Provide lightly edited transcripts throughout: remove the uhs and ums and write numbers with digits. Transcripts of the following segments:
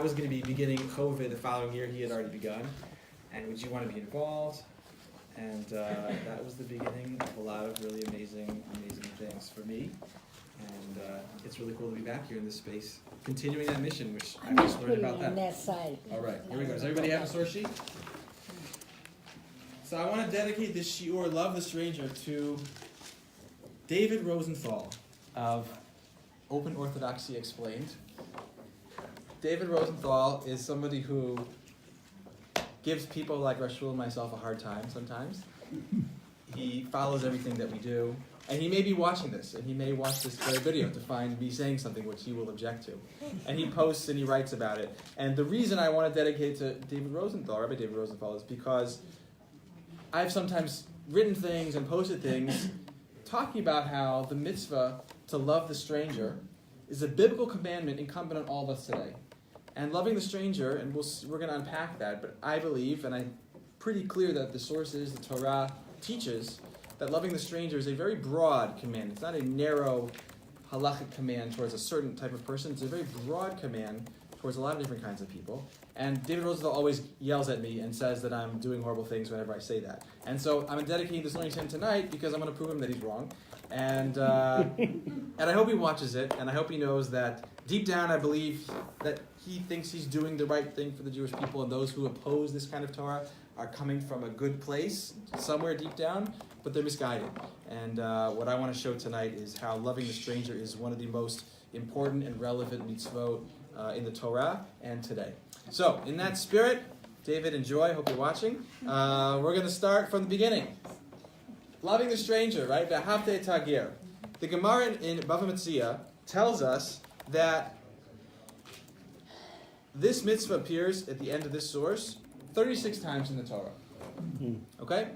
was going to be beginning COVID the following year. He had already begun. And would you want to be involved? And that was the beginning of a lot of really amazing things for me. And it's really cool to be back here in this space, continuing that mission, which I just learned about that. On that side. All right, here we go. Does everybody have a source sheet? So I want to dedicate this shiur, Love the Stranger, to David Rosenthal of Open Orthodoxy Explained. David Rosenthal is somebody who gives people like Rashul and myself a hard time sometimes. He follows everything that we do. And he may be watching this, and he may watch this very video to find me saying something which he will object to. And he posts and he writes about it. And the reason I want to dedicate to David Rosenthal, Rabbi David Rosenthal, is because I've sometimes written things and posted things talking about how the mitzvah to love the stranger is a biblical commandment incumbent on all of us today. And loving the stranger, and we're going to unpack that, but I believe, and I'm pretty clear that the sources, the Torah teaches, that loving the stranger is a very broad command. It's not a narrow halachic command towards a certain type of person. It's a very broad command towards a lot of different kinds of people. And David Rosenthal always yells at me and says that I'm doing horrible things whenever I say that. And so I'm dedicating this learning to him tonight because I'm going to prove him that he's wrong. And and I hope he watches it, and I hope he knows that deep down I believe that he thinks he's doing the right thing for the Jewish people, and those who oppose this kind of Torah are coming from a good place somewhere deep down, but they're misguided. And what I want to show tonight is how loving the stranger is one of the most important and relevant mitzvot in the Torah and today. So, in that spirit, David, enjoy. Hope you're watching. We're going to start from the beginning. Loving the stranger, right? V'ahavte tagir. The Gemara in Bava Metzia tells us that this mitzvah appears at the end of this source 36 times in the Torah. Okay?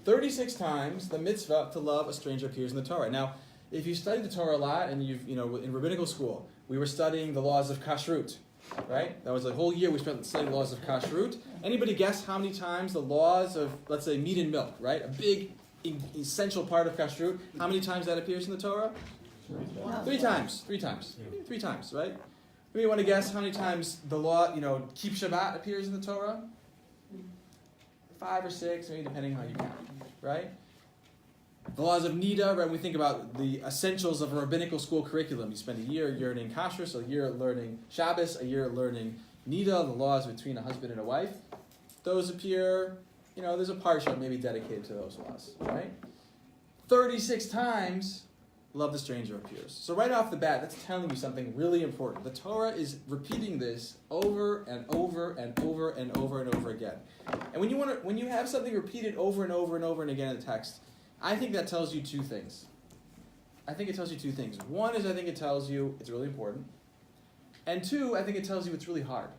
36 times the mitzvah to love a stranger appears in the Torah. Now, if you study the Torah a lot, and in rabbinical school, we were studying the laws of kashrut, right? That was a whole year we spent studying the laws of kashrut. Anybody guess how many times the laws of, let's say, meat and milk, right? A big, essential part of kashrut. How many times that appears in the Torah? Three times, right? Maybe you want to guess how many times the law, keep Shabbat appears in the Torah? 5 or 6, maybe depending on how you count, right? The laws of Nida, right? When we think about the essentials of a rabbinical school curriculum, you spend a year learning kashrus, a year learning Shabbos, a year learning Nida, the laws between a husband and a wife. Those appear, there's a parsha maybe dedicated to those laws, right? 36 times, love the stranger appears. So right off the bat, that's telling you something really important. The Torah is repeating this over and over and over and over and over again. And when you have something repeated over and over and over and again in the text, I think that tells you two things. One is I think it tells you it's really important. And two, I think it tells you it's really hard.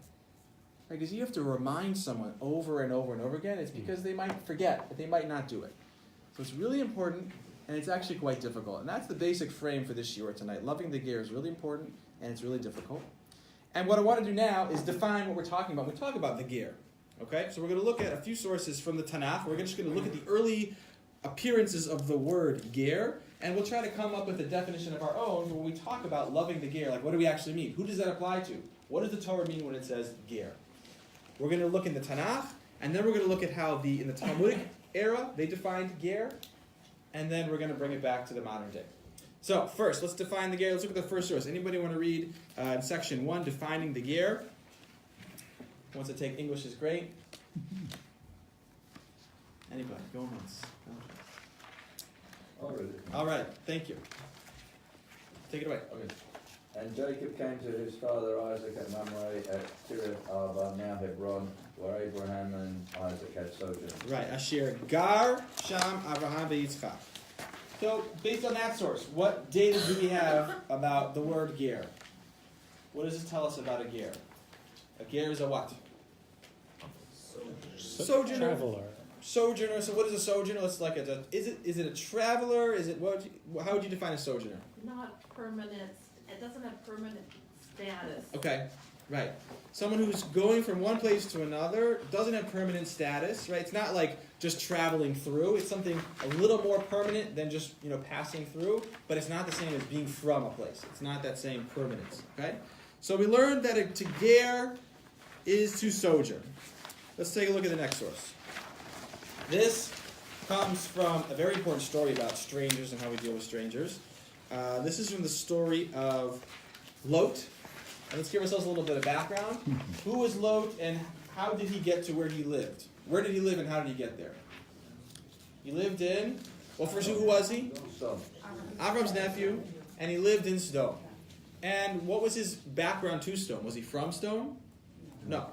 Because you have to remind someone over and over and over again. It's because they might forget, they might not do it. So it's really important, and it's actually quite difficult. And that's the basic frame for this shiur tonight. Loving the ger is really important, and it's really difficult. And what I want to do now is define what we're talking about when we talk about the ger. Okay? So we're going to look at a few sources from the Tanakh. We're just going to look at the early appearances of the word ger, and we'll try to come up with a definition of our own when we talk about loving the ger. Like, what do we actually mean? Who does that apply to? What does the Torah mean when it says ger? We're going to look in the Tanakh, and then we're going to look at how in the Talmudic era they defined ger, and then we're going to bring it back to the modern day. So first, let's define the ger. Let's look at the first source. Anybody want to read in section 1, defining the ger? Who wants to take English is great. Anybody? Go once. All right. Thank you. Take it away. Okay. And Jacob came to his father Isaac at Mamre at Kiriath Arba, now Hebron, where Abraham and Isaac had sojourned. Right. Asher Gar Sham Avraham veYitzchak. So, based on that source, what data do we have about the word ger? What does this tell us about a ger? A ger is a what? Sojourner. Traveler. Sojourner. So, what is a sojourner? Is it a traveler? How would you define a sojourner? Not permanent. It doesn't have permanent status. Okay, right. Someone who's going from one place to another doesn't have permanent status, right? It's not like just traveling through. It's something a little more permanent than just passing through, but it's not the same as being from a place. It's not that same permanence, okay? So we learned that to ger is to sojourn. Let's take a look at the next source. This comes from a very important story about strangers and how we deal with strangers. This is from the story of Lot. And let's give ourselves a little bit of background. Who was Lot and how did he get to where he lived? Where did he live and how did he get there? He lived in, well, first who was he? So, Avram's nephew, and he lived in Sodom. And what was his background to Sodom? Was he from Sodom? No.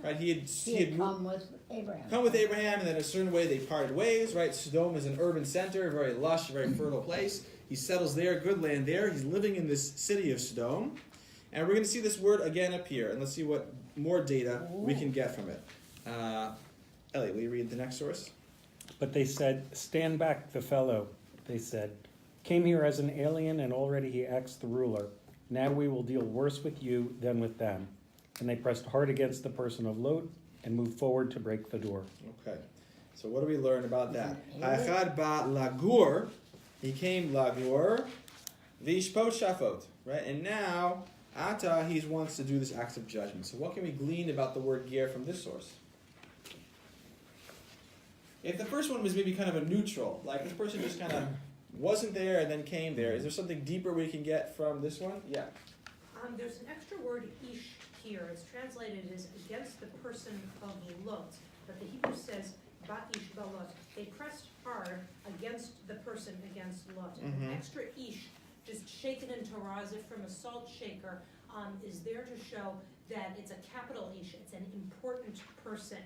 Right? He had come with Abraham. come with Abraham, and then in a certain way they parted ways, right? Sodom is an urban center, a very lush, very fertile place. He settles there, good land there. He's living in this city of Sodom. And we're going to see this word again up here, and let's see what more data we can get from it. Elliot, will you read the next source? But they said, "Stand back, the fellow," they said. "Came here as an alien, and already he acts the ruler. Now we will deal worse with you than with them." And they pressed hard against the person of Lot and moved forward to break the door. Okay. So what do we learn about that? Ha'echad ba lagur, he came lagur, v'ishpot shafot, right? And now, ata, he wants to do this act of judgment. So what can we glean about the word ger from this source? If the first one was maybe kind of a neutral, like this person just kind of wasn't there and then came there, is there something deeper we can get from this one? Yeah. There's an extra word, ish, here. It's translated as against the person of Lot, but the Hebrew says, ba'ish balot. They pressed hard against the person against Lot. And an extra ish, just shaken in Torah as if from a salt shaker, is there to show that it's a capital ish. It's an important person.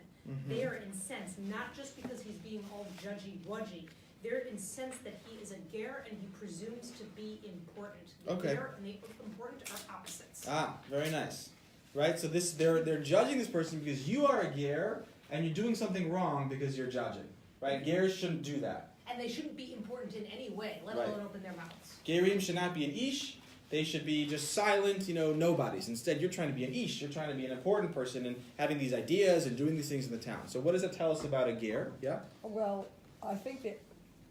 They're incensed, not just because he's being all judgy-wudgy. They're incensed that he is a ger and he presumes to be important. The Okay. ger and the important are opposites. Ah, very nice. Right? So they're judging this person because you are a ger and you're doing something wrong because you're judging. Right? Gers shouldn't do that. And they shouldn't be important in any way, let Right. alone open their mouths. Gerim should not be an ish. They should be just silent, nobodies. Instead, you're trying to be an ish. You're trying to be an important person and having these ideas and doing these things in the town. So what does that tell us about a ger? Yeah? Well, I think that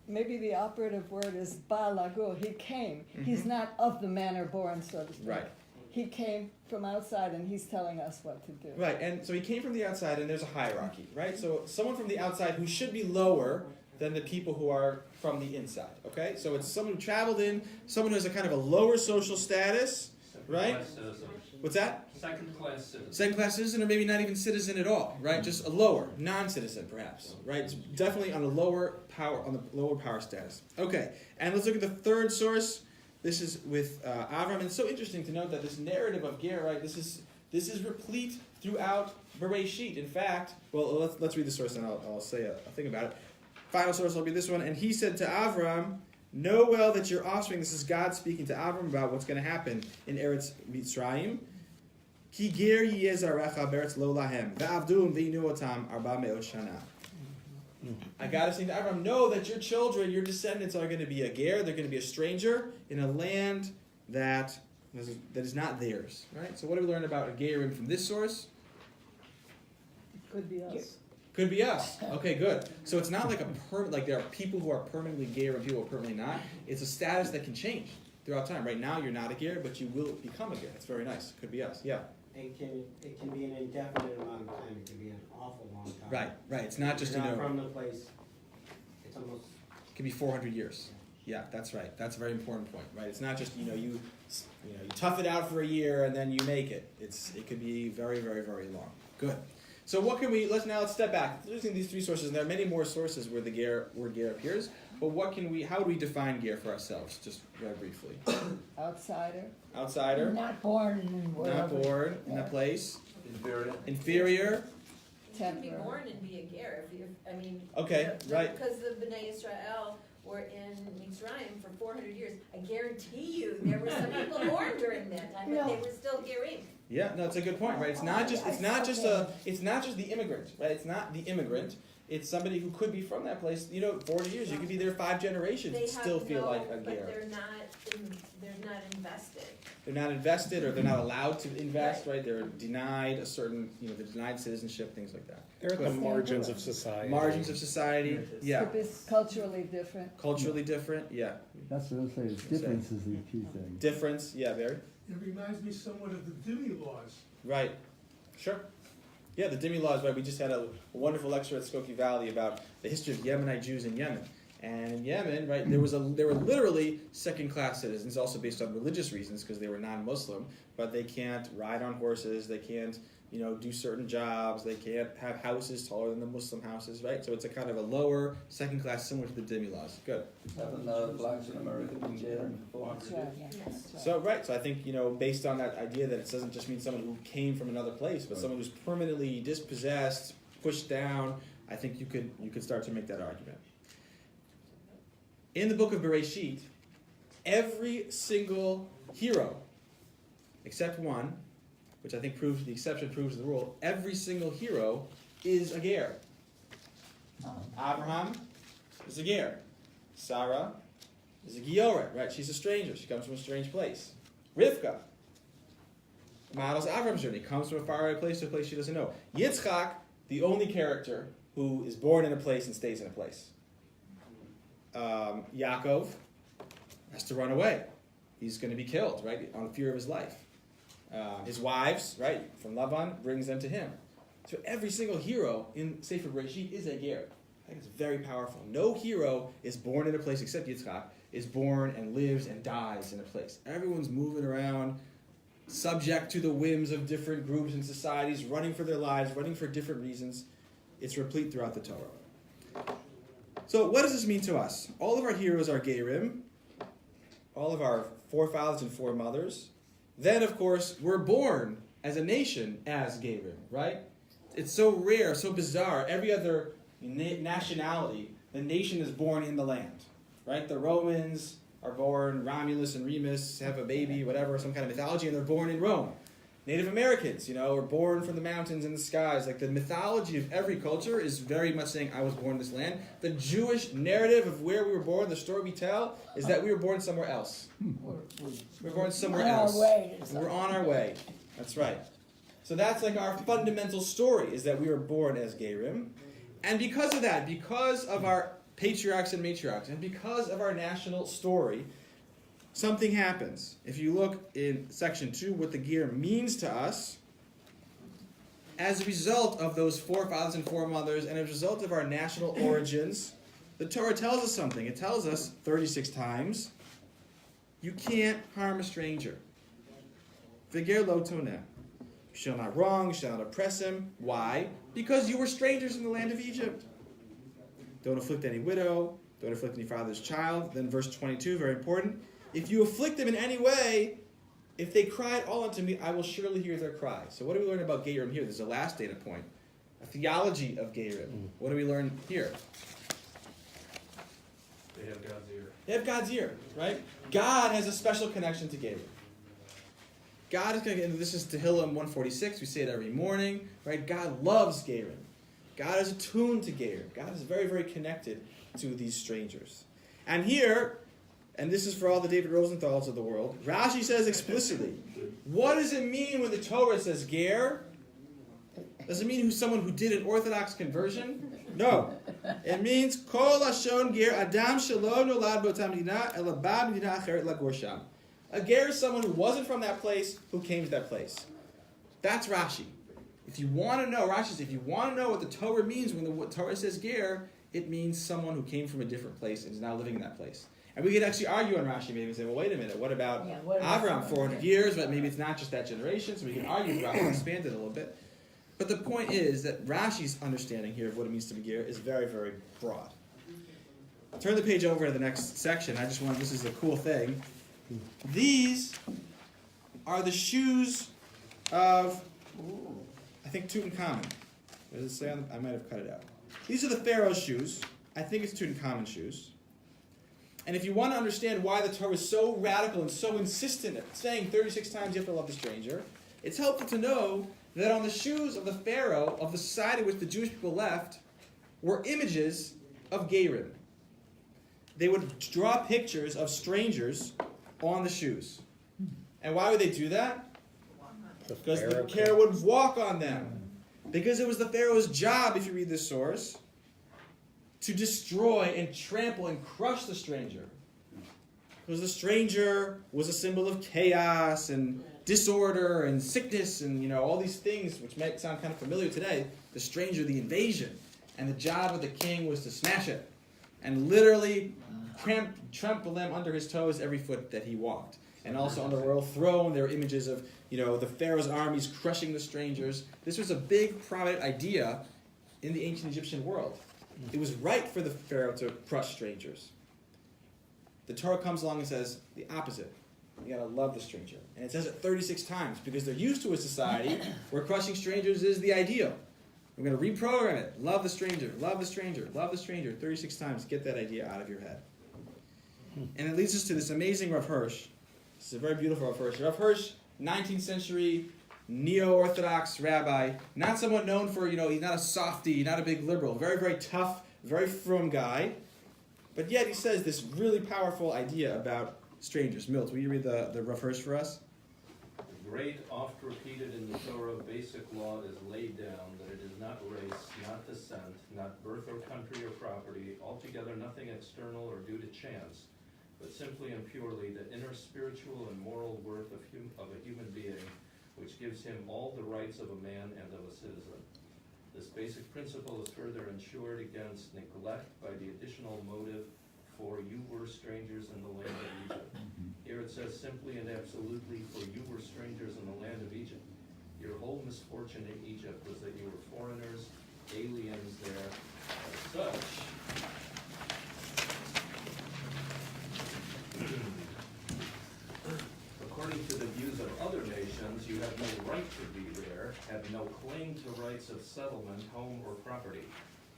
maybe the operative word is ba'lagur. He came. He's not of the manner born, so to speak. Right. He came from outside and he's telling us what to do. Right, and so he came from the outside and there's a hierarchy, right? So someone from the outside who should be lower than the people who are from the inside, okay? So it's someone who traveled in, someone who has a kind of a lower social status, right? Second-class citizen. What's that? Second-class citizen. Second-class citizen or maybe not even citizen at all, right? Just a lower, non-citizen perhaps, right? It's definitely on the lower power status. Okay, and let's look at the third source. This is with Avram, and it's so interesting to note that this narrative of ger, right? This is replete throughout Bereshit. In fact, well, let's read the source and I'll say a thing about it. Final source will be this one. And he said to Avram, "Know well that your offspring," this is God speaking to Avram about what's going to happen in Eretz Mitzrayim. Ki ger yeh zarecha beretz lo lahem, ve'avdum ve'inu otam arba me'ot shana. I got to say to Avram, know that your children, your descendants are going to be a ger, they're going to be a stranger in a land that is not theirs. Right? So what do we learn about a gerim from this source? Could be us. Could be us. Okay, good. So it's not like like there are people who are permanently ger and people who are permanently not. It's a status that can change throughout time. Right now you're not a ger, but you will become a ger. It's very nice. Could be us. Yeah. It can be an indefinite amount of time. It can be an awful long time. Right. It's not just, You're not from the place. It's almost. It could be 400 years. Yeah, that's right. That's a very important point, right? It's not just, you tough it out for a year and then you make it. It could be very, very, very long. Good. So what can we, let's step back. Using these three sources, and there are many more sources where the word ger appears, but how do we define ger for ourselves, just very briefly? Outsider. Outsider, Not born in not born in that place, inferior. inferior, You can be Temporary. born and be a ger, Okay, right. Because the Bnei Israel were in Mitzrayim for 400 years. I guarantee you, there were some people born during that time, but they were still gerim. Yeah, no, it's a good point, right? It's not just the immigrant, right? It's not the immigrant. It's somebody who could be from that place. 40 years, you could be there 5 generations and still feel like a But ger. they're not invested. They're not invested, or they're not allowed to invest, right? They're denied a certain, they're denied citizenship, things like that. They're at the margins of society. Margins of society, yeah. Could be culturally different. Culturally different, yeah. That's what I'm saying. Difference is the key thing. Difference, yeah, Barry. It reminds me somewhat of the Dhimmi laws. Right. Sure. Yeah, the Dhimmi laws, right? We just had a wonderful lecture at Skokie Valley about the history of Yemenite Jews in Yemen. And in Yemen, right, there were literally second-class citizens, also based on religious reasons because they were non-Muslim, but they can't ride on horses, they can't, do certain jobs, they can't have houses taller than the Muslim houses, right? So it's a kind of a lower second class, similar to the Dhimmi laws. Good. Haven't blacks in America been jailed for 400 That's years? right, yeah, that's right. So I think based on that idea that it doesn't just mean someone who came from another place, but someone who's permanently dispossessed, pushed down. I think you could start to make that argument. In the book of Bereshit, every single hero, except one, which I think proves the exception proves the rule, every single hero is a ger. Abraham is a ger. Sarah is a gioret, right? She's a stranger. She comes from a strange place. Rivka models Avram's journey. Comes from a faraway place to a place she doesn't know. Yitzchak, the only character who is born in a place and stays in a place. Yaakov has to run away. He's going to be killed, right, on fear of his life. His wives, right, from Laban, brings them to him. So every single hero in Sefer Bereshit is a ger. I think it's very powerful. No hero is born in a place except Yitzchak, is born and lives and dies in a place. Everyone's moving around, subject to the whims of different groups and societies, running for their lives, running for different reasons. It's replete throughout the Torah. So what does this mean to us? All of our heroes are gerim, all of our forefathers and foremothers. Then, of course, we're born as a nation as gerim, right? It's so rare, so bizarre. Every other nationality, the nation is born in the land, right? The Romans are born, Romulus and Remus have a baby, whatever, some kind of mythology, and they're born in Rome. Native Americans, are born from the mountains and the skies. Like the mythology of every culture is very much saying, I was born in this land. The Jewish narrative of where we were born, the story we tell, is that we were born somewhere else. We're born somewhere else. We're on our way. That's right. So that's like our fundamental story, is that we were born as gerim. And because of that, because of our patriarchs and matriarchs, and because of our national story, something happens. If you look in section 2, what the ger means to us, as a result of those forefathers and foremothers, and as a result of our national origins, the Torah tells us something. It tells us 36 times, you can't harm a stranger. V'ger lo toneh. You shall not wrong, you shall not oppress him. Why? Because you were strangers in the land of Egypt. Don't afflict any widow, don't afflict any father's child. Then verse 22, very important. If you afflict them in any way, if they cry at all unto me, I will surely hear their cry. So what do we learn about gerim here? There's a last data point. A theology of gerim. What do we learn here? They have God's ear. They have God's ear, right? God has a special connection to gerim. God is going to, and this is Tehillim 146, we say it every morning, right? God loves gerim. God is attuned to gerim. God is very, very connected to these strangers. And here, and this is for all the David Rosenthals of the world, Rashi says explicitly, what does it mean when the Torah says ger? Does it mean someone who did an Orthodox conversion? No. It means kol lashon ger adam shelo nolad b'ota medina ela ba medina acheret lagor sham. A ger is someone who wasn't from that place, who came to that place. That's Rashi. If you want to know, Rashi says, if you want to know what the Torah means when the Torah says ger, it means someone who came from a different place and is now living in that place. And we could actually argue on Rashi maybe and say, well, wait a minute, what about Avram, 400 years? But maybe it's not just that generation, so we can argue with Rashi and expand it a little bit. But the point is that Rashi's understanding here of what it means to be ger is very, very broad. Turn the page over to the next section. This is a cool thing. These are the shoes of, I think, Tutankhamun. What does it say on I might have cut it out. These are the Pharaoh's shoes. I think it's Tutankhamun's shoes. And if you want to understand why the Torah is so radical and so insistent at saying 36 times you have to love the stranger, it's helpful to know that on the shoes of the Pharaoh, of the society which the Jewish people left, were images of gerim. They would draw pictures of strangers on the shoes. And why would they do that? Because the Pharaoh would walk on them. Because it was the Pharaoh's job, if you read this source, to destroy and trample and crush the stranger. Because the stranger was a symbol of chaos and disorder and sickness and all these things which might sound kind of familiar today. The stranger, the invasion. And the job of the king was to smash it and literally trample them under his toes every foot that he walked. And also on the royal throne, there were images of the Pharaoh's armies crushing the strangers. This was a big, prominent idea in the ancient Egyptian world. It was right for the Pharaoh to crush strangers. The Torah comes along and says the opposite. You gotta love the stranger. And it says it 36 times because they're used to a society where crushing strangers is the ideal. We're gonna reprogram it. Love the stranger, love the stranger, love the stranger. 36 times. Get that idea out of your head. And it leads us to this amazing Rav Hirsch. This is a very beautiful Rav Hirsch. Rav Hirsch, 19th century neo-Orthodox rabbi, not someone known for, he's not a softie, not a big liberal, very, very tough, very frum guy. But yet he says this really powerful idea about strangers. Milt, will you read the Rav Hirsch for us? The great, oft repeated in the Torah basic law is laid down that it is not race, not descent, not birth or country or property, altogether nothing external or due to chance, but simply and purely the inner spiritual and moral worth of a human being, which gives him all the rights of a man and of a citizen. This basic principle is further ensured against neglect by the additional motive for you were strangers in the land of Egypt. Here it says simply and absolutely, for you were strangers in the land of Egypt. Your whole misfortune in Egypt was that you were foreigners, aliens there. As such, according to the views of other nations, you have no right to be there, have no claim to rights of settlement, home, or property.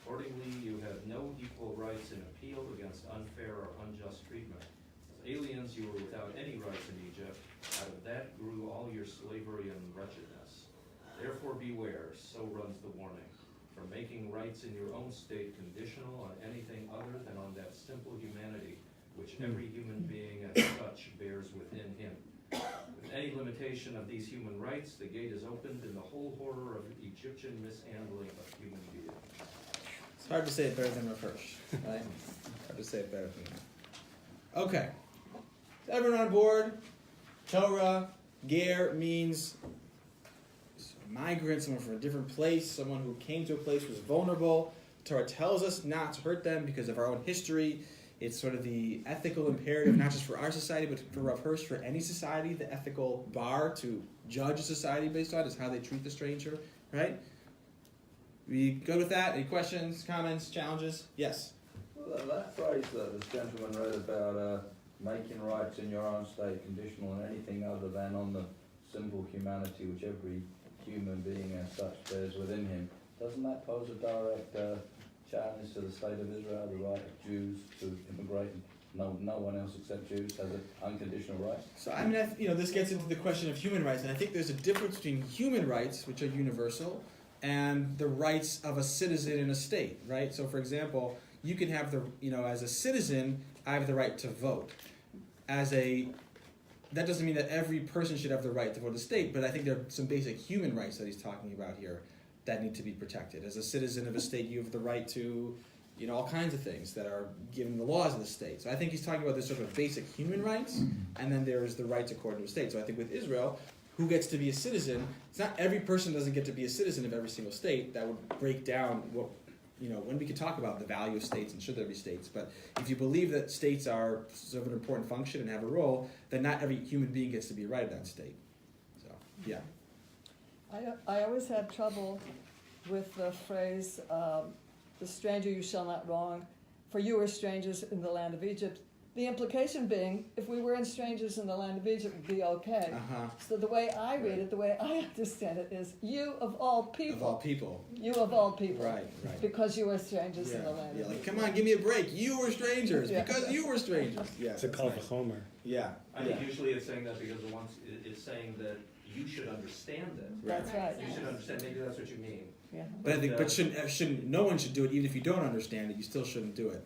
Accordingly, you have no equal rights in appeal against unfair or unjust treatment. As aliens, you were without any rights in Egypt. Out of that grew all your slavery and wretchedness. Therefore beware, so runs the warning, from making rights in your own state conditional on anything other than on that simple humanity which every human being as such bears within him. With any limitation of these human rights, the gate is opened in the whole horror of Egyptian mishandling of human beings. It's hard to say it better than Rav Hirsch, right? Hard to say it better than that. Okay. Is everyone on board? Torah, ger means migrant, someone from a different place, someone who came to a place, was vulnerable. Torah tells us not to hurt them because of our own history. It's sort of the ethical imperative, not just for our society, but for Rav Hirsch, for any society. The ethical bar to judge a society based on is how they treat the stranger, right? We good with that? Any questions, comments, challenges? Yes? Well, that phrase that this gentleman read about making rights in your own state conditional on anything other than on the simple humanity which every human being as such bears within him, doesn't that pose a direct challenge to the state of Israel, the right of Jews to immigrate? No one else except Jews has an unconditional right. So I mean, this gets into the question of human rights, and I think there's a difference between human rights, which are universal, and the rights of a citizen in a state, right? So, for example, you can have as a citizen, I have the right to vote. That doesn't mean that every person should have the right to vote in the state, but I think there are some basic human rights that he's talking about here that need to be protected. As a citizen of a state, you have the right to, all kinds of things that are given the laws of the state. So I think he's talking about this sort of basic human rights, and then there's the rights according to a state. So I think with Israel, who gets to be a citizen, it's not every person doesn't get to be a citizen of every single state. That would break down what, when we could talk about the value of states and should there be states. But if you believe that states are sort of an important function and have a role, then not every human being gets to be right in that state. So, yeah. I always had trouble with the phrase, the stranger you shall not wrong, for you were strangers in the land of Egypt. The implication being, if we weren't strangers in the land of Egypt, it would be okay. Uh-huh. So the way I read it, the way I understand it is, you of all people. Of all people. You of all people. Right. Because you were strangers in the land of Egypt. Come on, give me a break. You were strangers Yeah. because you were strangers. Yeah, It's a that's kal nice. v'chomer. Yeah. I think usually it's saying that because it's saying that you should understand it. That's right. You should understand, maybe that's what you mean. Yeah. But I think, shouldn't no one should do it, even if you don't understand it. You still shouldn't do it.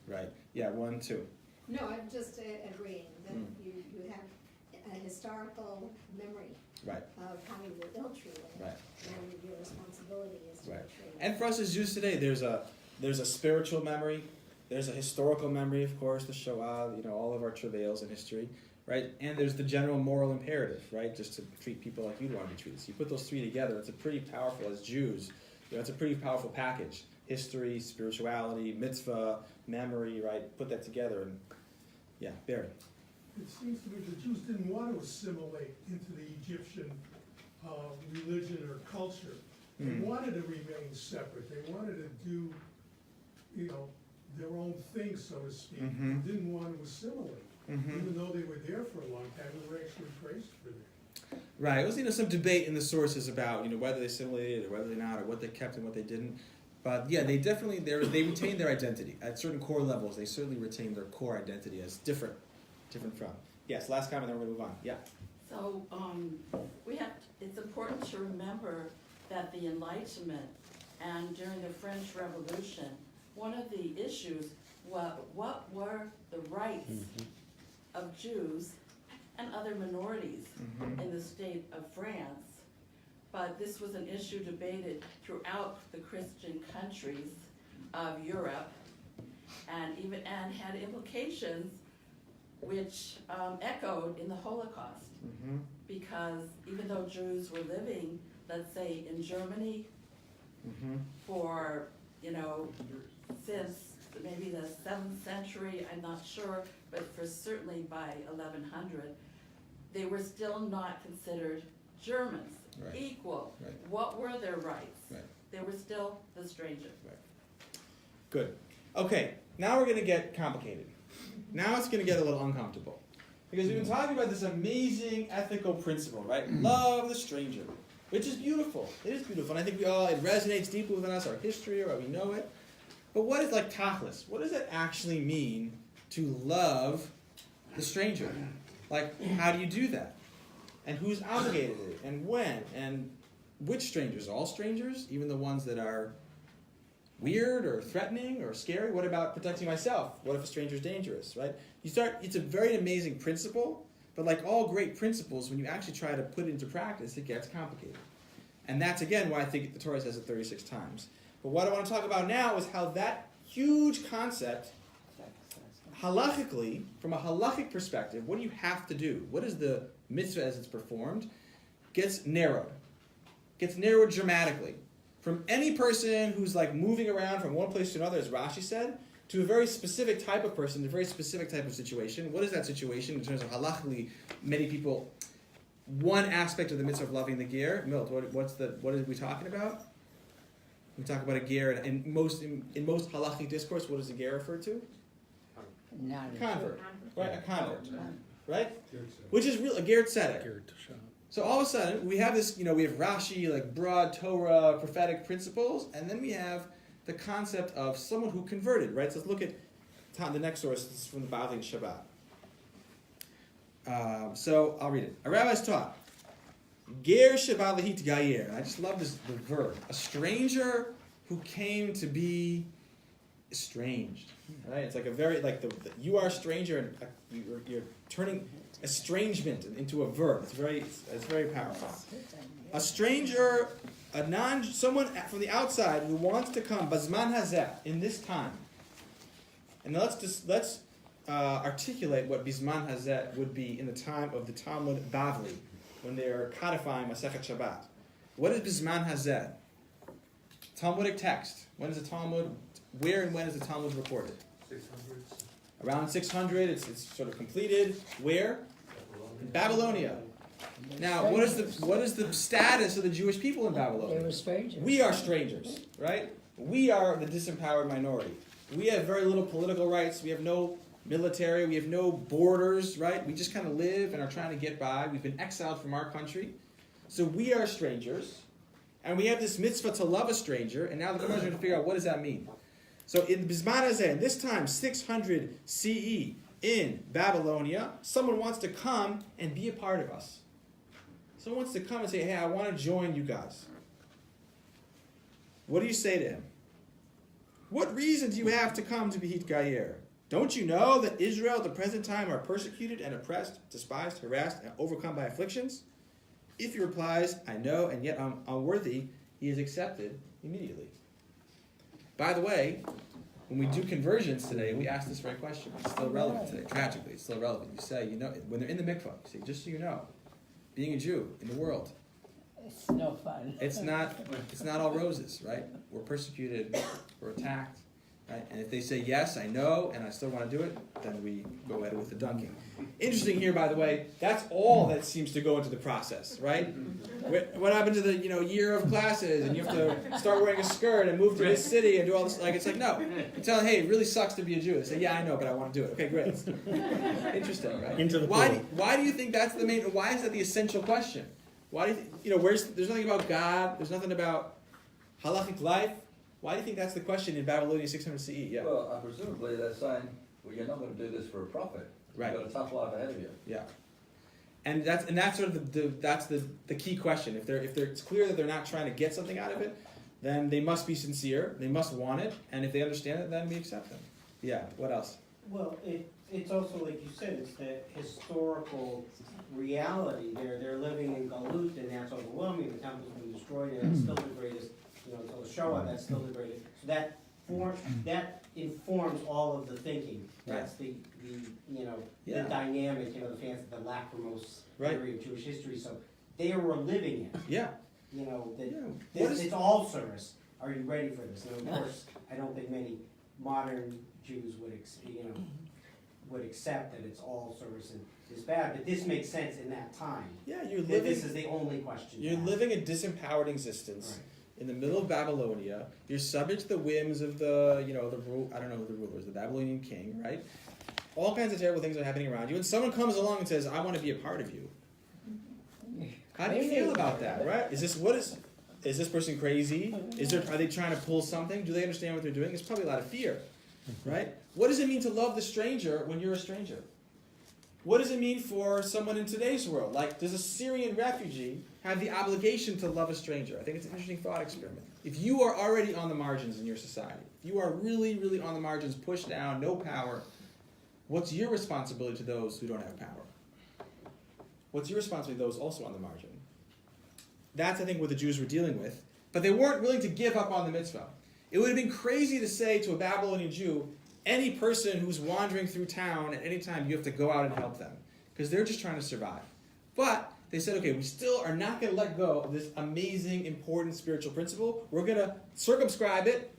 Right. Yeah. 1, 2. No, I'm just agreeing that you have a historical memory Right. of how you were ill-treated. Right. And your responsibility is to Right. ill-treat. And for us as Jews today, there's a spiritual memory There's a historical memory, of course, the Shoah, all of our travails in history, right? And there's the general moral imperative, right? Just to treat people like you'd want to be treated. So you put those three together, it's a pretty powerful, as Jews, it's a pretty powerful package. History, spirituality, mitzvah, memory, right? Put that together and, yeah, Barry. It seems to me the Jews didn't want to assimilate into the Egyptian religion or culture. They wanted to remain separate. They wanted to do, their own thing, so to speak. They didn't want to assimilate. Even though they were there for a long time, they were actually praised for that. Right. It was some debate in the sources about whether they assimilated or whether they not, or what they kept and what they didn't. But yeah, they definitely they retained their identity at certain core levels. They certainly retained their core identity as different from. Yes. Last comment, then we're going to move on. Yeah. So it's important to remember that the Enlightenment and during the French Revolution, one of the issues was what were the rights of Jews and other minorities in the state of France. But this was an issue debated throughout the Christian countries of Europe, and had implications which echoed in the Holocaust. Because even though Jews were living, let's say, in Germany for since maybe the 7th century, I'm not sure, but for certainly by 1100, they were still not considered Germans, equal. Right. What were their rights? Right. They were still the stranger. Right. Good. Okay, now we're going to get complicated. Now it's going to get a little uncomfortable. Because we've been talking about this amazing ethical principle, right? Love the stranger, which is beautiful. It is beautiful, and I think it resonates deeply within us, our history, or we know it. But what is tachlis? What does it actually mean to love the stranger? How do you do that? And who's obligated to it? And when? And which strangers? All strangers? Even the ones that are weird or threatening or scary? What about protecting myself? What if a stranger's dangerous, right? It's a very amazing principle, but like all great principles, when you actually try to put it into practice, it gets complicated. And that's, again, why I think the Torah says it 36 times. But what I want to talk about now is how that huge concept, halachically, from a halachic perspective, what do you have to do? What is the mitzvah as it's performed? Gets narrowed dramatically. From any person who's moving around from one place to another, as Rashi said, to a very specific type of person, a very specific type of situation. What is that situation in terms of halachically? Many people, one aspect of the mitzvah of loving the ger. Milt, what are we talking about? We talk about a ger, and in most halachic discourse, what does a ger refer to? A convert, right? A convert, right? Which is real, a ger tzedek. So all of a sudden, we have this, we have Rashi, broad Torah, prophetic principles, and then we have the concept of someone who converted, right? So let's look at the next source. This is from the Bavli Shabbat. So I'll read it. A rabbi's taught, Ger Shabbat Lahit Gayer. I just love the verb. A stranger who came to be estranged, right? It's a very, you are a stranger, and you're turning estrangement into a verb. It's very powerful. A stranger, someone from the outside who wants to come, Bazman Hazeh, in this time. And let's articulate what Bizman Hazeh would be in the time of the Talmud Bavli, when they are codifying Masechet Shabbat. What is Bizman Hazeh? Talmudic text. When is the Talmud? Where and when is the Talmud recorded? 600s. Around 600. It's sort of completed. Where? In Babylonia. Now, what is the status of the Jewish people in Babylonia? They were strangers. We are strangers, right? We are the disempowered minority. We have very little political rights. We have no military. We have no borders, right? We just kind of live and are trying to get by. We've been exiled from our country. So we are strangers. And we have this mitzvah to love a stranger. And now the Gemara is going to figure out, what does that mean? So in Bizman Hazeh, this time, 600 CE, in Babylonia, someone wants to come and be a part of us. Someone wants to come and say, hey, I want to join you guys. What do you say to him? What reason do you have to come to Behit Gayer? Don't you know that Israel at the present time are persecuted and oppressed, despised, harassed, and overcome by afflictions? If he replies, I know, and yet I'm unworthy, he is accepted immediately. By the way, When we do conversions today, we ask this very question. It's still relevant today. Tragically, it's still relevant. You say, when they're in the mikvah, you say, just so you know, being a Jew in the world, It's no fun. it's not all roses, right? We're persecuted, we're attacked, right? And if they say, yes, I know, and I still want to do it, then we go at it with the dunking. Interesting here, by the way, that's all that seems to go into the process, right? What happened to the year of classes, and you have to start wearing a skirt and move to this city and do all this? Like, it's like, no. You tell them, hey, it really sucks to be a Jew. They say, yeah, I know, but I want to do it. Okay, great. Interesting, right? Into the why pool. do you think that's the main? Why is that the essential question? Why do you there's nothing about God. There's nothing about halachic life. Why do you think that's the question in Babylonian 600 CE? Yeah. Well, presumably they're saying, well, you're not going to do this for a profit. Right. You've got a tough life ahead of you. Yeah. And that's sort of the key question. If it's clear that they're not trying to get something out of it, then they must be sincere. They must want it, and if they understand it, then we accept them. Yeah. What else? Well, it's also, like you said, it's the historical reality. They're living in Galut, and that's overwhelming. The temple's been destroyed, and it's still the greatest, until the Shoah, that's still the greatest. So that informs all of the thinking. That's the dynamic, the fancy, the lachrymose theory of Jewish history. So they were living it. Yeah. It's all service. Are you ready for this? And of course, I don't think many modern Jews would accept that it's all service and is bad. But this makes sense in that time. Yeah, this is the only question. You're living a disempowered existence. Right. In the middle of Babylonia, you're subject to the whims of the rule. I don't know who the ruler is, the Babylonian king, right? All kinds of terrible things are happening around you, and someone comes along and says, "I want to be a part of you." How do you feel about that, right? Is this person crazy? Are they trying to pull something? Do they understand what they're doing? There's probably a lot of fear, right? What does it mean to love the stranger when you're a stranger? What does it mean for someone in today's world? Like, does a Syrian refugee have the obligation to love a stranger? I think it's an interesting thought experiment. If you are already on the margins in your society, if you are really, really on the margins, pushed down, no power, what's your responsibility to those who don't have power? What's your responsibility to those also on the margin? That's, I think, what the Jews were dealing with. But they weren't willing to give up on the mitzvah. It would have been crazy to say to a Babylonian Jew, any person who's wandering through town at any time, you have to go out and help them. Because they're just trying to survive. But they said, okay, we still are not going to let go of this amazing, important spiritual principle. We're going to circumscribe it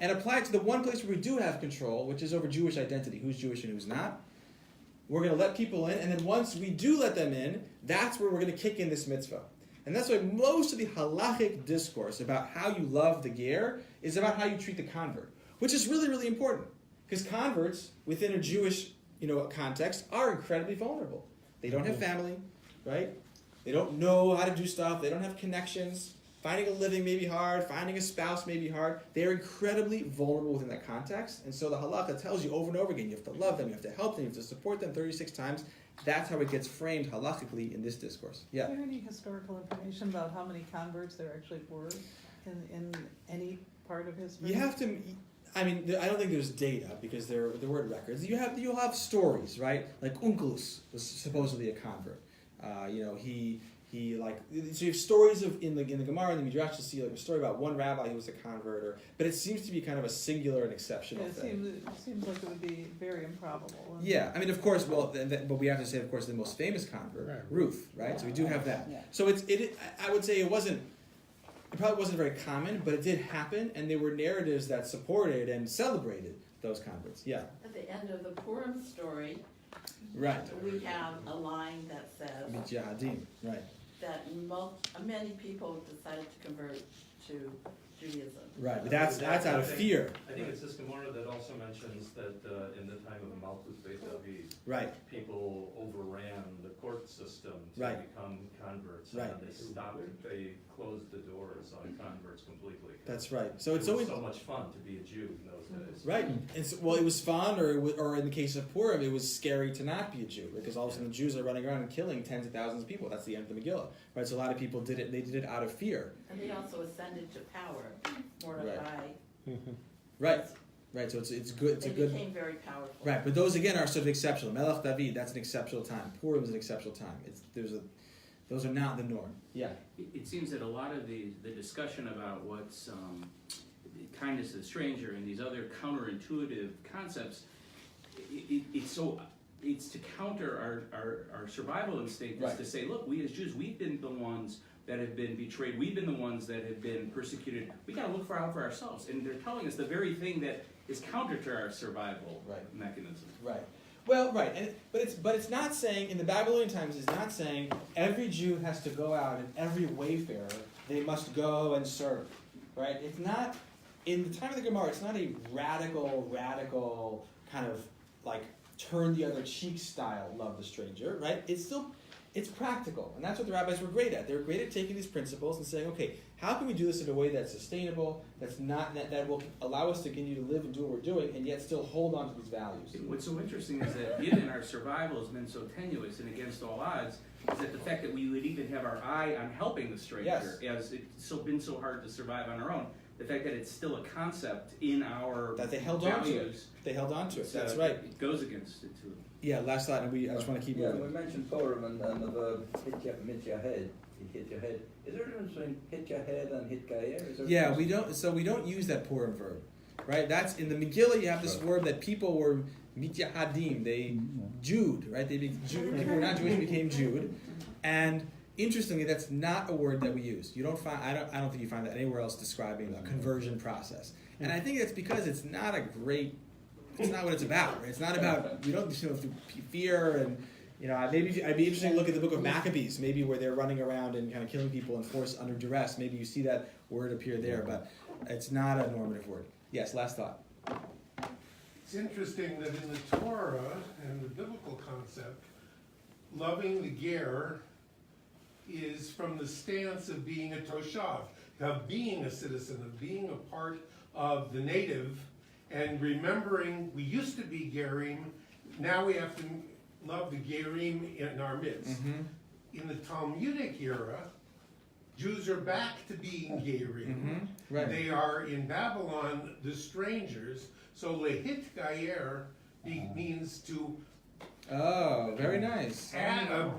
and apply it to the one place where we do have control, which is over Jewish identity, who's Jewish and who's not. We're going to let people in, and then once we do let them in, that's where we're going to kick in this mitzvah. And that's why most of the halachic discourse about how you love the ger is about how you treat the convert, which is really, really important. Because converts, within a Jewish context, are incredibly vulnerable. They don't have family, right? They don't know how to do stuff. They don't have connections. Finding a living may be hard. Finding a spouse may be hard. They are incredibly vulnerable within that context. And so the halakha tells you over and over again, you have to love them, you have to help them, you have to support them 36 times. That's how it gets framed halachically in this discourse. Yeah. Is there any historical information about how many converts there actually were in any part of history? You have to... I don't think there's data because there weren't records. You'll have stories, right? Like Onkelos was supposedly a convert. So you have stories in the Gemara and the Midrash to see like a story about one rabbi who was a convert, but it seems to be kind of a singular and exceptional thing. It seems like it would be very improbable. Yeah, of course. Well, but we have to say, of course, the most famous convert, Ruth, right? So we do have that. Yeah. So I would say it probably wasn't very common, but it did happen, and there were narratives that supported and celebrated those converts. Yeah. At the end of the Purim story, Right. we have a line that says Mijahadim. Right. that many people decided to convert to Judaism. Right, but that's out of fear. I think it's this Gemara that also mentions that in the time of Malchus Beit David, Right. people overran the court system to Right. become converts. Right. And they closed the doors on converts completely. That's right. So It it's was always so much fun to be a Jew in those days. right. And so, it was fun, or in the case of Purim, it was scary to not be a Jew because all of a sudden the Jews are running around and killing tens of thousands of people. That's the end of the Megillah, right? So a lot of people did it. They did it out of fear. And they also ascended to power, Mordecai. Right. Right. So it's good. It's They a good. became very powerful. Right, but those again are sort of exceptional. Melech David, that's an exceptional time. Purim is an exceptional time. Those are not the norm. Yeah. It seems that a lot of the discussion about what's kindness to the stranger and these other counterintuitive concepts, it's to counter our survival instinct, is to say, look, we as Jews, we've been the ones that have been betrayed, we've been the ones that have been persecuted. We got to look out for ourselves, and they're telling us the very thing that is counter to our survival mechanism. Right. Well, right, but it's not saying, in the Babylonian times, it's not saying every Jew has to go out and every wayfarer they must go and serve, right? It's not, in the time of the Gemara, it's not a radical kind of like turn the other cheek style love the stranger, right? It's practical, and that's what the rabbis were great at. They were great at taking these principles and saying, okay, how can we do this in a way that's sustainable, that will allow us to continue to live and do what we're doing, and yet still hold on to these values? What's so interesting is that given our survival has been so tenuous and against all odds, is that the fact that we would even have our eye on helping the stranger, as it's been so hard to survive on our own, the fact that it's still a concept in our that they held values, on to it. They held on to it. That's right. It goes against it too. Yeah, last thought, and I just want to keep moving. We mentioned Purim and the verb hit your head. Hit your head. Is there a difference between hit your head and hit gayer? Yeah, we don't use that Purim verb, right? That's in the Megillah. You have this word that people were mityahadim. They Jude, right? People were not Jewish became Jude, and interestingly, that's not a word that we use. You don't find. I don't think you find that anywhere else describing a conversion process. And I think that's because it's not a great. It's not what it's about. Right? It's not about. We don't through fear and. Maybe I'd be interested to look at the book of Maccabees, maybe where they're running around and kind of killing people and forced under duress. Maybe you see that word appear there, but it's not a normative word. Yes, last thought. It's interesting that in the Torah and the biblical concept, loving the ger is from the stance of being a toshav, of being a citizen, of being a part of the native, and remembering we used to be gerim, now we have to love the gerim in our midst. Mm-hmm. In the Talmudic era, Jews are back to being gerim. Mm-hmm. Right. They are in Babylon the strangers. So lehit gayer means to very nice.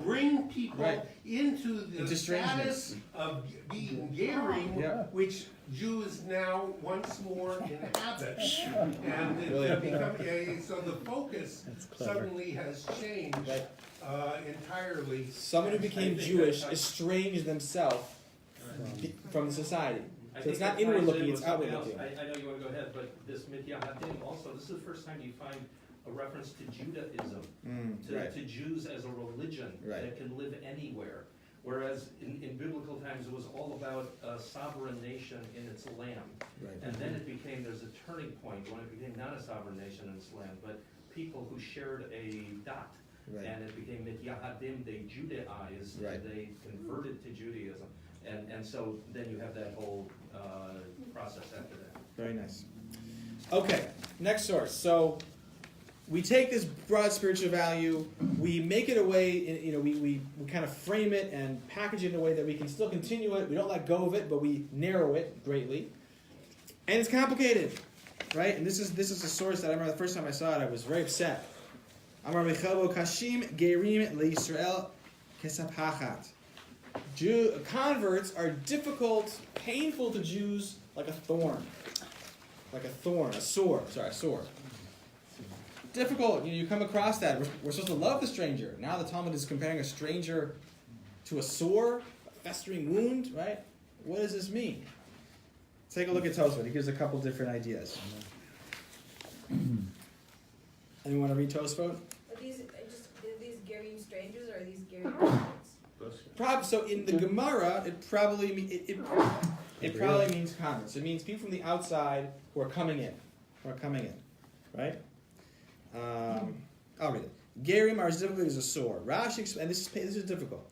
Bring people into the strangeness. status of being gerim, which Jews now once more inhabit, and so the focus suddenly has changed entirely. Someone who became Jewish estranged themselves from the society. So it's not inward looking; it's outward looking. I know you want to go ahead, but this mityahadim also. This is the first time you find a reference to Judaism, to Jews as a religion that can live anywhere. Whereas in biblical times it was all about a sovereign nation in its land. Right. And then it became, there's a turning point when it became not a sovereign nation in its land, but people who shared a dot. Right. And it became mityahadim, they Judaized, they converted to Judaism. And so then you have that whole process after that. Very nice. Okay, next source. So we take this broad spiritual value, we make it a way, we kind of frame it and package it in a way that we can still continue it. We don't let go of it, but we narrow it greatly. And it's complicated, right? And this is a source that I remember the first time I saw it, I was very upset. Amar Mechavo Kashim Gerim LeYisrael Kesapachat. Converts are difficult, painful to Jews like a thorn. A sore. Difficult. You come across that. We're supposed to love the stranger. Now the Talmud is comparing a stranger to a sore, a festering wound, right? What does this mean? Take a look at Tosfot. He gives a couple different ideas. Anyone want to read Tosfot? Are these Gerim strangers or are these Gerim converts? So in the Gemara, it probably means converts. It means people from the outside who are coming in, right? I'll read it. Gerim are as difficult as a sore. Rashi, and this is difficult.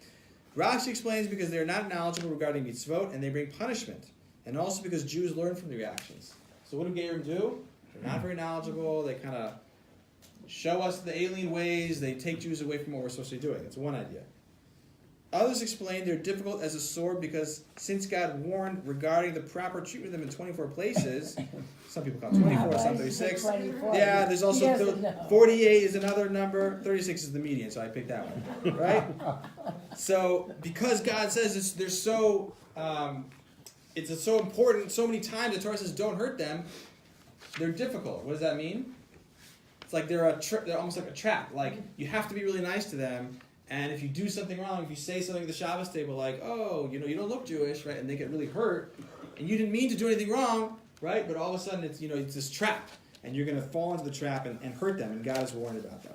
Rashi explains because they are not knowledgeable regarding mitzvot and they bring punishment, and also because Jews learn from their actions. So what do Gerim do? They're not very knowledgeable. They kind of show us the alien ways. They take Jews away from what we're supposed to be doing. That's one idea. Others explain they're difficult as a sword because since God warned regarding the proper treatment of them in 24 places, some people call it 24, some 36. Yeah, there's also 48 is another number, 36 is the median, so I picked that one, right? So because God says they're so it's so important, so many times the Torah says don't hurt them, they're difficult. What does that mean? It's like they're almost like a trap. Like, you have to be really nice to them, and if you do something wrong, if you say something at the Shabbos table like, oh, you don't look Jewish, right, and they get really hurt, and you didn't mean to do anything wrong, right, but all of a sudden it's this trap, and you're going to fall into the trap and hurt them, and God is warned about them.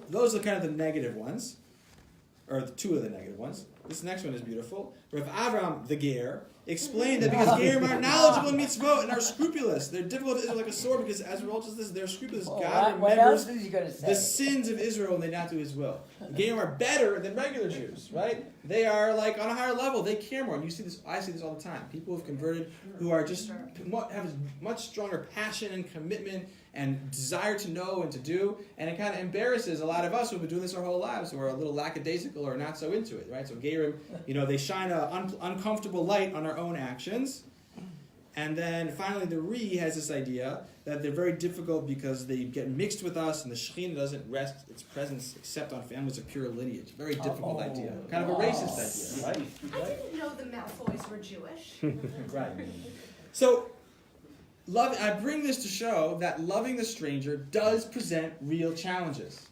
Those are kind of the negative ones, or two of the negative ones. This next one is beautiful. Rav Avram, the Ger, explained that because Gerim are knowledgeable in mitzvot and are scrupulous, they're difficult to Israel like a sword because as a result of this, they're scrupulous. God what else remembers is he going to say? the sins of Israel and they not do his will. The Gerim are better than regular Jews, right? They are like on a higher level. They care more. And you see this, I see this all the time. People who've converted who are just have a much stronger passion and commitment and desire to know and to do, and it kind of embarrasses a lot of us who've been doing this our whole lives, who are a little lackadaisical or not so into it, right? So Gerim, they shine an uncomfortable light on our own actions. And then finally the Ri has this idea that they're very difficult because they get mixed with us and the Shekhinah doesn't rest its presence except on families of pure lineage. Very difficult idea. Kind of a racist idea, right? I didn't know the Malfoys were Jewish. Right. So, I bring this to show that loving the stranger does present real challenges,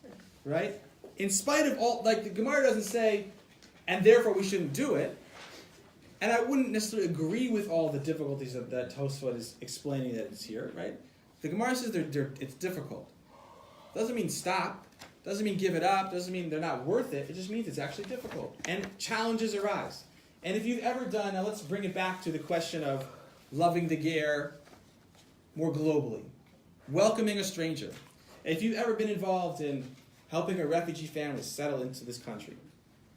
right? In spite of all, like the Gemara doesn't say, and therefore we shouldn't do it. And I wouldn't necessarily agree with all the difficulties that Tosfot is explaining that it's here, right? The Gemara says it's difficult. Doesn't mean stop. Doesn't mean give it up. Doesn't mean they're not worth it. It just means it's actually difficult. And challenges arise. And if you've ever done, now let's bring it back to the question of loving the Ger more globally. Welcoming a stranger. If you've ever been involved in helping a refugee family settle into this country,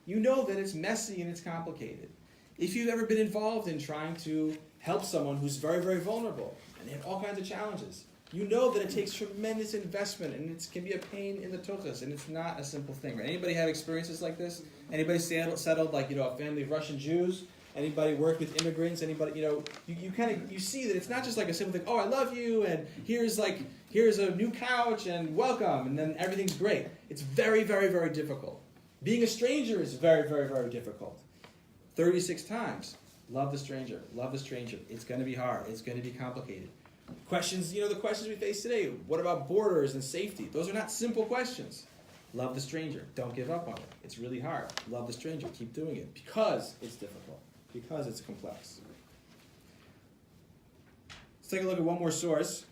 you know that it's messy and it's complicated. If you've ever been involved in trying to help someone who's very, very vulnerable, and they have all kinds of challenges, you know that it takes tremendous investment, and it can be a pain in the tuchus, and it's not a simple thing. Right? Anybody have experiences like this? Anybody settled like a family of Russian Jews? Anybody work with immigrants? Anybody, you see that it's not just like a simple thing, oh, I love you, and here's a new couch, and welcome, and then everything's great. It's very, very, very difficult. Being a stranger is very, very, very difficult. 36 times, love the stranger, love the stranger. It's going to be hard. It's going to be complicated. Questions, the questions we face today, what about borders and safety? Those are not simple questions. Love the stranger. Don't give up on it. It's really hard. Love the stranger. Keep doing it because it's difficult, because it's complex. Let's take a look at one more source.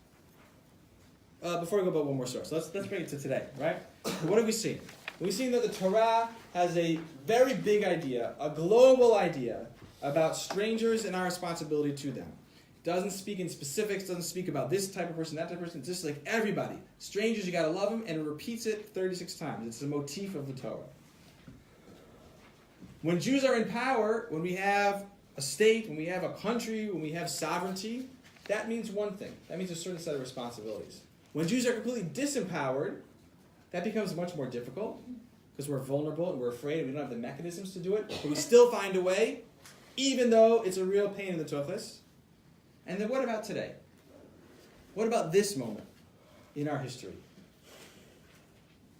Before we go about one more source, let's bring it to today, right? What have we seen? We've seen that the Torah has a very big idea, a global idea, about strangers and our responsibility to them. It doesn't speak in specifics, doesn't speak about this type of person, that type of person. It's just like everybody. Strangers, you got to love them, and it repeats it 36 times. It's the motif of the Torah. When Jews are in power, when we have a state, when we have a country, when we have sovereignty, that means one thing. That means a certain set of responsibilities. When Jews are completely disempowered, that becomes much more difficult because we're vulnerable and we're afraid and we don't have the mechanisms to do it. But we still find a way, even though it's a real pain in the tuchus. And then what about today? What about this moment in our history?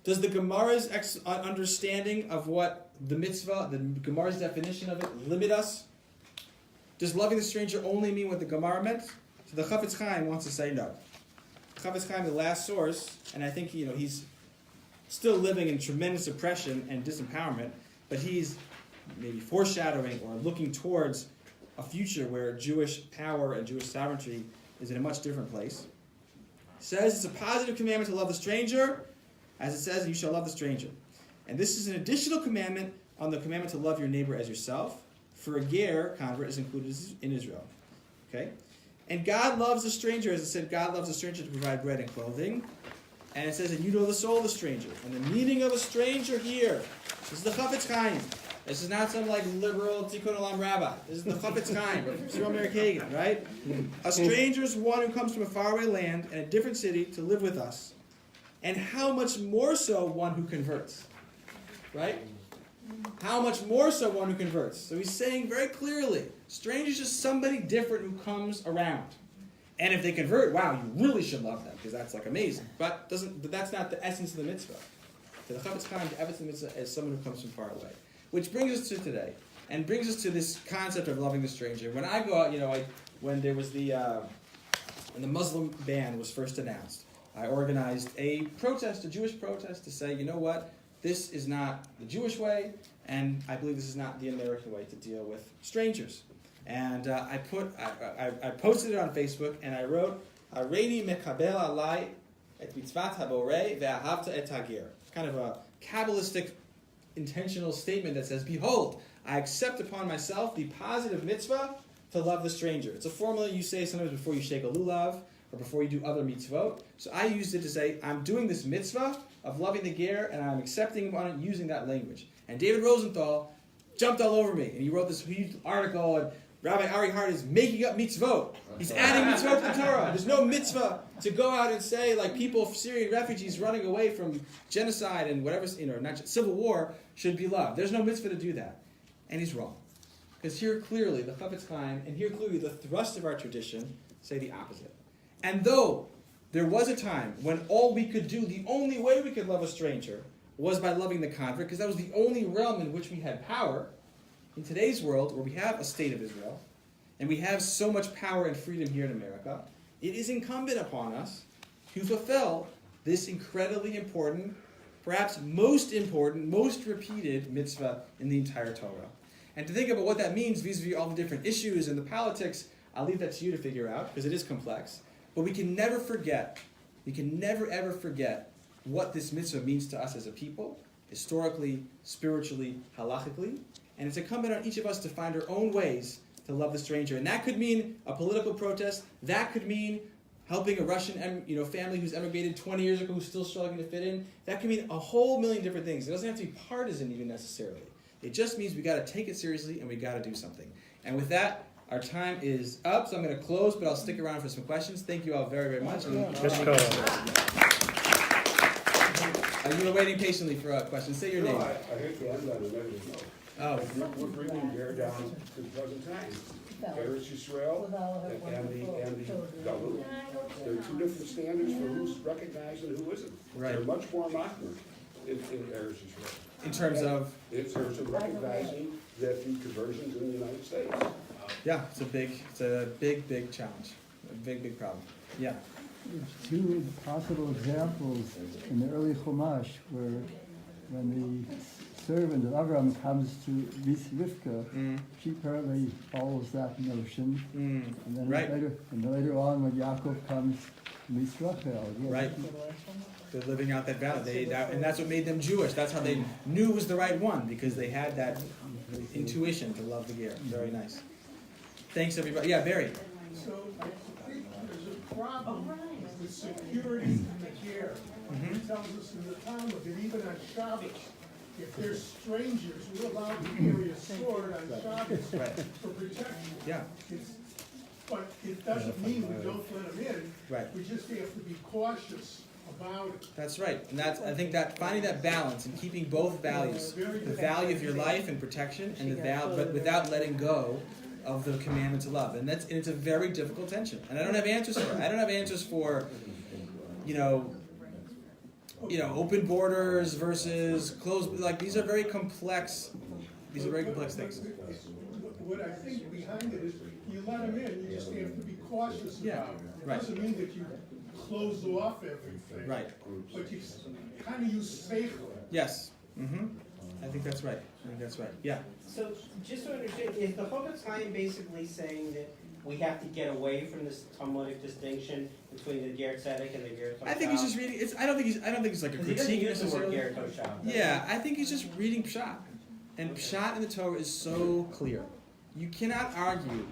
Does the Gemara's understanding of what the mitzvah, the Gemara's definition of it, limit us? Does loving the stranger only mean what the Gemara meant? So the Chafetz Chaim wants to say no. Chafetz Chaim, the last source, and I think he's still living in tremendous oppression and disempowerment, but he's maybe foreshadowing or looking towards a future where Jewish power and Jewish sovereignty is in a much different place. He says it's a positive commandment to love the stranger, as it says, you shall love the stranger. And this is an additional commandment on the commandment to love your neighbor as yourself. For a ger, convert, is included in Israel. Okay? And God loves the stranger, as it said, God loves the stranger to provide bread and clothing. And it says, and you know the soul of the stranger. And the meaning of a stranger here, this is the Chafetz Chaim. This is not some liberal Tikkun Olam rabbi. This is the Chafetz Chaim, from Cyril Meir Kagan, right? A stranger is one who comes from a faraway land and a different city to live with us. And how much more so one who converts, right? How much more so one who converts. So he's saying very clearly, stranger is just somebody different who comes around. And if they convert, wow, you really should love them, because that's amazing. But that's not the essence of the mitzvah. To the Chafetz Chaim, the essence of the mitzvah is someone who comes from far away. Which brings us to today. and brings us to this concept of loving the stranger. When I go out, when there was when the Muslim ban was first announced, I organized a Jewish protest to say, you know what, this is not the Jewish way, and I believe this is not the American way to deal with strangers. And I posted it on Facebook, and I wrote, Areini mekabel alai et mitzvat haborei ve'ahavta et hagir. Kind of a Kabbalistic intentional statement that says, behold, I accept upon myself the positive mitzvah to love the stranger. It's a formula you say sometimes before you shake a lulav, or before you do other mitzvot. So I used it to say, I'm doing this mitzvah of loving the ger, and I'm accepting him on it using that language. And David Rosenthal jumped all over me, and he wrote this huge article, and Rabbi Ari Hart is making up mitzvot. He's adding mitzvot to the Torah. There's no mitzvah to go out and say, like people, Syrian refugees running away from genocide and whatever, civil war should be loved. There's no mitzvah to do that. And he's wrong. Because here clearly, the Chafetz Chaim, and here clearly the thrust of our tradition, say the opposite. And though there was a time when all we could do, the only way we could love a stranger, was by loving the convert, because that was the only realm in which we had power, in today's world, where we have a state of Israel, and we have so much power and freedom here in America, it is incumbent upon us to fulfill this incredibly important, perhaps most important, most repeated mitzvah in the entire Torah. And to think about what that means vis-a-vis all the different issues and the politics, I'll leave that to you to figure out, because it is complex. But we can never ever forget what this mitzvah means to us as a people, historically, spiritually, halachically. And it's incumbent on each of us to find our own ways to love the stranger. And that could mean a political protest. That could mean helping a Russian family who's emigrated 20 years ago who's still struggling to fit in. That could mean a whole million different things. It doesn't have to be partisan even necessarily. It just means we got to take it seriously and we got to do something. And with that, our time is up, so I'm going to close, but I'll stick around for some questions. Thank you all very, very much. You were waiting patiently for a question. Say your name. I hate to end on a negative note. Oh. We're bringing Ger down to the present time. Eretz Yisrael and the Galut. There are two different standards for who's recognized and who isn't. Right. They're much more modern in Eretz Yisrael. In terms of recognizing that the conversions in the United States. Yeah, it's a big challenge, a big problem. Yeah. Two possible examples in the early Chumash where when the servant of Abraham comes to Rivka, she apparently follows that notion, and then later on when Yaakov comes to meet Rachel. Right. They're living out that value, and that's what made them Jewish. That's how they knew it was the right one, because they had that intuition to love the ger. Very nice. Thanks, everybody. Yeah, Barry. So I think there's a problem with security in the ger. It tells us in the Talmud that even on Shabbos, if they're strangers, we're allowed to carry a sword on Shabbos for protection. Yeah. But it doesn't mean we don't let them in. Right. We just have to be cautious about it. That's right, and I think that finding that balance and keeping both values, the value of your life and protection, and but without letting go of the commandment to love, and it's a very difficult tension. And I don't have answers for it. I don't have answers for, open borders versus closed. Like these are very complex. These are very complex things. What I think behind it is you let them in. You just have to be cautious about it. It doesn't mean that you close off everything. Right. But you kind of use safer. Yes. I think that's right. Yeah. So, just to understand, is the Chafetz Chaim basically saying that we have to get away from this Talmudic distinction between the Ger Tzedek and the Ger Toshav? I think he's just reading. I don't think it's like a critique necessarily. Ger Toshav. Yeah, I think he's just reading Pshat, and Pshat in the Torah is so clear. You cannot argue.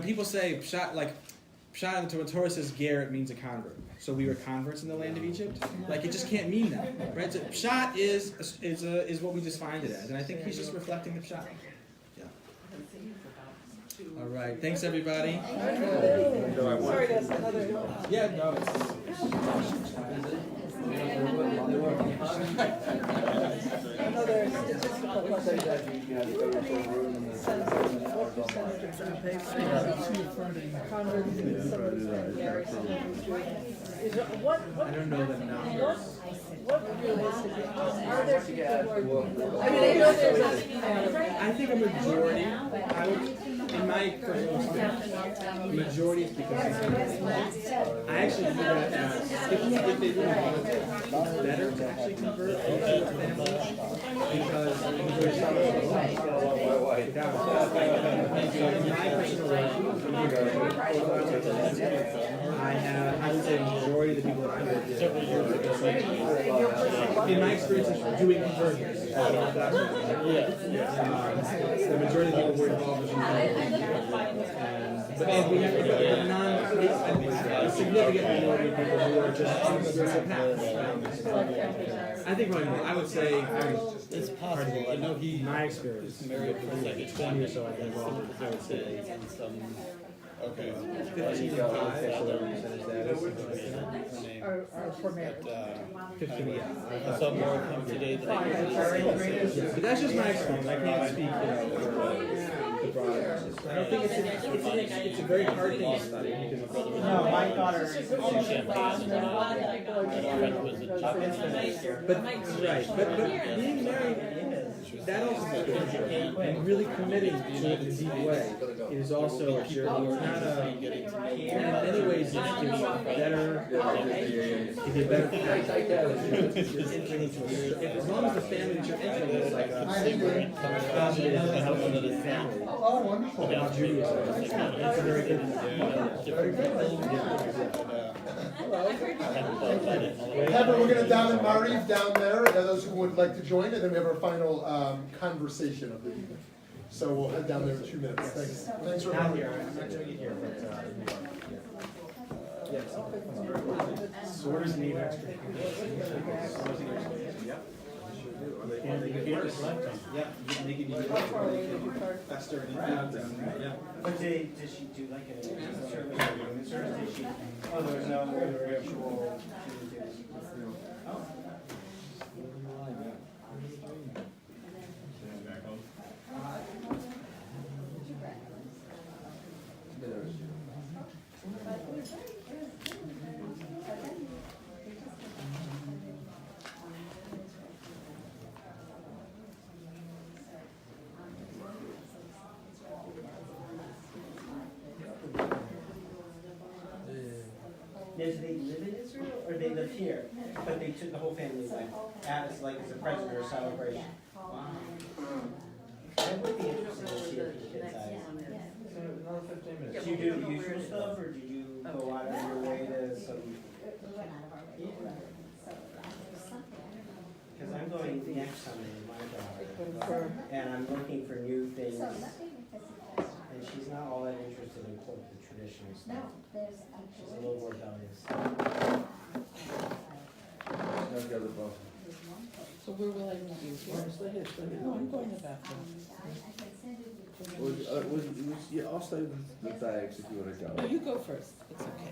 People say Pshat in the Torah says ger, it means a convert. So we were converts in the land of Egypt. Like it just can't mean that, right? So Pshat is what we just find it as, and I think he's just reflecting the Pshat. Yeah. All right. Thanks, everybody. Sorry, that's another. Yeah. No. know there's statistical questions. What percentage of converts in some of these marry someone who's Jewish? What I don't know the number. What realistically, are there people who are, I mean, I know there's a, I think a majority, in my personal experience, a majority is because it's I actually think that if they really want to, it's better to actually convert into a family because there's so much without it. So in my personal life, I would say the majority of the people that I work with, in my experience, is doing conversions. The majority of people were involved in conversions. But then we have a significant minority of people who are just on the spiritual path. I think probably more. I would say it's possible. I know my experience, married for like 20 or so, I've been involved. I would say Okay. 15 are for marriage. 15, yeah. I saw more of them today than I did. But that's just my experience. I can't speak, for the broader. I don't think it's a very hard thing to study. No, my daughter is But being married, that also and really committing to it in a deep way is also a shiur. It's not in many ways it can be better, give you a better as long as the family that you're entering is like a family. Oh, wonderful. About Judaism. It's a very good Heather, we're gonna down in Mariv down there, and those who would like to join, and then we have our final conversation of the evening. So we'll head down there in 2 minutes. Thanks. Thanks for Not coming. here, I'm not doing it here, but yes. Swords need extra. Yep. And they give you yeah, they give you faster and yeah. But does she do like a service or does she, oh, there's no ritual oh. Do they live in Israel or they live here? But they took the whole family as a present or a celebration. Wow. That would be interesting to see if the kids' eyes. Do you do the usual stuff or do you go out of your way to some? Because I'm going next Sunday with my daughter, and I'm looking for new things. And she's not all that interested in quote the traditional stuff. She's a little more rebellious. So we're willing to use yours. No, I'm going to the bathroom. Yeah, I'll stay with the bags if you want to go. No, you go first. It's okay.